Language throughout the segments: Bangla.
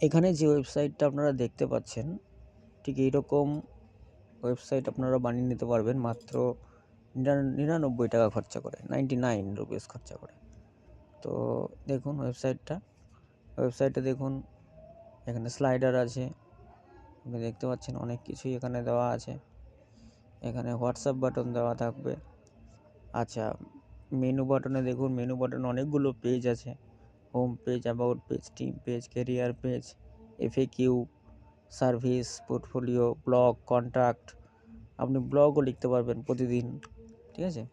এখানে যে ওয়েবসাইটটা আপনারা দেখতে পাচ্ছেন ঠিক এইরকম ওয়েবসাইট আপনারা বানিয়ে নিতে পারবেন মাত্র 99 টাকা খরচা করে, 99 রুপিস খরচা করে। তো দেখুন ওয়েবসাইটে দেখুন, এখানে স্লাইডার আছে, আপনি দেখতে পাচ্ছেন অনেক কিছুই এখানে দেওয়া আছে। এখানে হোয়াটসঅ্যাপ বাটন দেওয়া থাকবে। আচ্ছা, মেনু বাটনে দেখুন, মেনু বাটনে অনেকগুলো পেজ আছে। Home page, about page, team page, career page, FAQ, service, portfolio, blog, contact. আপনি ব্লগও লিখতে পারবেন প্রতিদিন, ঠিক আছে।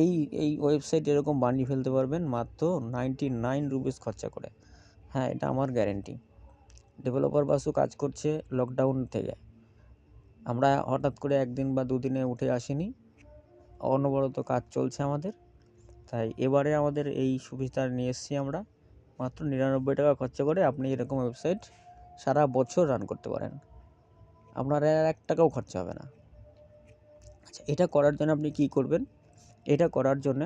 এই এই ওয়েবসাইট এরকম বানিয়ে ফেলতে পারবেন মাত্র 99 রুপিস খরচা করে। হ্যাঁ, এটা আমার গ্যারেন্টি। ডেভেলপার বাসু কাজ করছে লকডাউন থেকে। আমরা হঠাৎ করে একদিন বা দুদিনে উঠে আসিনি, অনবরত কাজ চলছে আমাদের। তাই এবারে আমাদের এই সুবিধা নিয়ে এসেছি আমরা। মাত্র 99 টাকা খরচা করে আপনি এরকম ওয়েবসাইট সারা বছর রান করতে পারেন। আপনার আর 1 টাকাও খরচা হবে না। আচ্ছা, এটা করার জন্য আপনি কি করবেন? এটা করার জন্য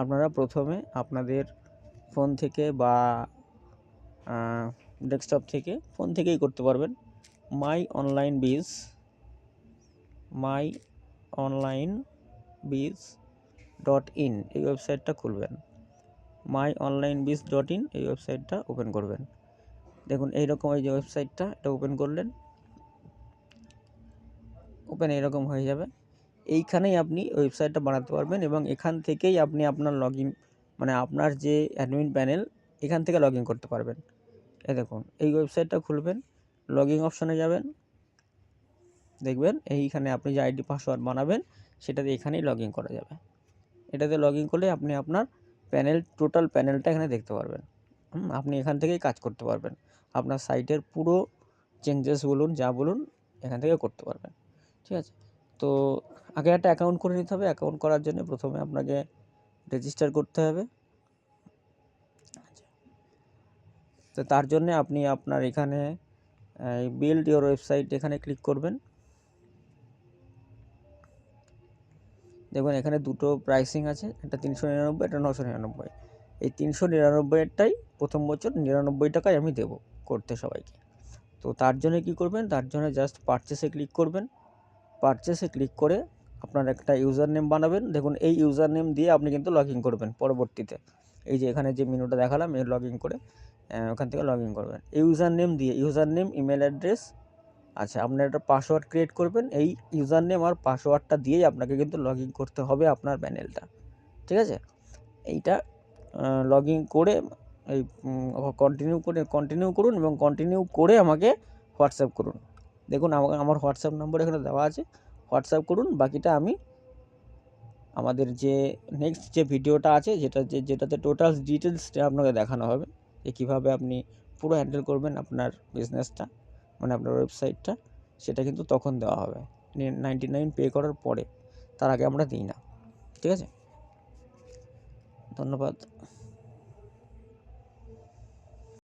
আপনারা প্রথমে আপনাদের ফোন থেকে বা ডেস্কটপ থেকে, ফোন থেকেই করতে পারবেন, myonlinebiz.in এই ওয়েবসাইটটা খুলবেন। myonlinebiz.in এই ওয়েবসাইটটা ওপেন করবেন। দেখুন এইরকম এই যে ওয়েবসাইটটা, এটা ওপেন করলেন, ওপেন এইরকম হয়ে যাবে। এইখানেই আপনি ওয়েবসাইটটা বানাতে পারবেন এবং এখান থেকেই আপনি আপনার লগইন, মানে আপনার যে অ্যাডমিন প্যানেল, এখান থেকে লগইন করতে পারবেন। এই দেখুন, এই ওয়েবসাইটটা খুলবেন, লগইন অপশানে যাবেন, দেখবেন এইখানে আপনি যে আইডি পাসওয়ার্ড বানাবেন সেটাতে এখানেই লগইন করা যাবে। এটাতে লগইন করলে আপনি আপনার প্যানেল, টোটাল প্যানেলটা এখানে দেখতে পারবেন। আপনি এখান থেকেই কাজ করতে পারবেন। আপনার সাইটের পুরো চেঞ্জেস বলুন, যা বলুন, এখান থেকে করতে পারবেন, ঠিক আছে। তো আগে একটা অ্যাকাউন্ট করে নিতে হবে। অ্যাকাউন্ট করার জন্য প্রথমে আপনাকে রেজিস্টার করতে হবে। তো তার জন্য আপনি আপনার এখানে বিল্ড ইওর ওয়েবসাইট এখানে ক্লিক করবেন। দেখুন এখানে দুটো প্রাইসিং আছে, একটা 399, একটা 999। এই 399-এরটাই প্রথম বছর 99 টাকায় আমি দেবো করতে সবাইকে। তো তার জন্য কি করবেন? তার জন্য জাস্ট পারচেসে ক্লিক করবেন। পারচেসে ক্লিক করে আপনার একটা ইউজার নেম বানাবেন। দেখুন এই ইউজার নেম দিয়ে আপনি কিন্তু লগ ইন করবেন পরবর্তীতে। এই যে এখানে যে মেনুটা দেখালাম, এই লগ ইন করে ওখান থেকে লগ ইন করবেন ইউজার নেম দিয়ে, ইউজার নেম, ইমেল অ্যাড্রেস। আচ্ছা, আপনার একটা পাসওয়ার্ড ক্রিয়েট করবেন। এই ইউজার নেম আর পাসওয়ার্ডটা দিয়েই আপনাকে কিন্তু লগ ইন করতে হবে আপনার প্যানেলটা, ঠিক আছে। এইটা লগ ইন করে এই কন্টিনিউ করুন এবং কন্টিনিউ করে আমাকে হোয়াটসঅ্যাপ করুন। দেখুন আমার হোয়াটসঅ্যাপ নম্বর এখানে দেওয়া আছে, হোয়াটসঅ্যাপ করুন। বাকিটা আমি আমাদের যে নেক্সট যে ভিডিওটা আছে, যেটাতে টোটাল ডিটেলসটা আপনাকে দেখানো হবে যে কীভাবে আপনি পুরো হ্যান্ডেল করবেন আপনার বিজনেসটা, মানে আপনার ওয়েবসাইটটা, সেটা কিন্তু তখন দেওয়া হবে 99 পে করার পরে। তার আগে আমরা দিই না, ঠিক আছে। ধন্যবাদ।